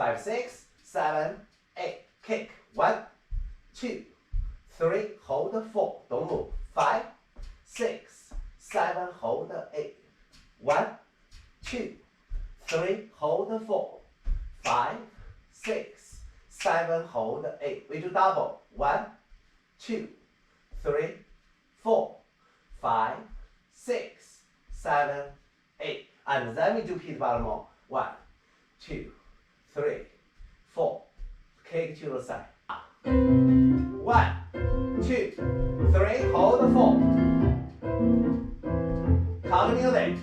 5, 6, 7, 8. Kick. 1, 2, 3. Hold 4. Don't move. 5, 6, 7. Hold 8. 1, 2, 3. Hold 4. 5, 6, 7. Hold 8. We do double. 1, 2, 3, 4, 5, 6, 7, 8. And then we do pit bottom more. 1, 2, 3, 4. Kick to the side. 1, 2, 3. Hold 4. Count music.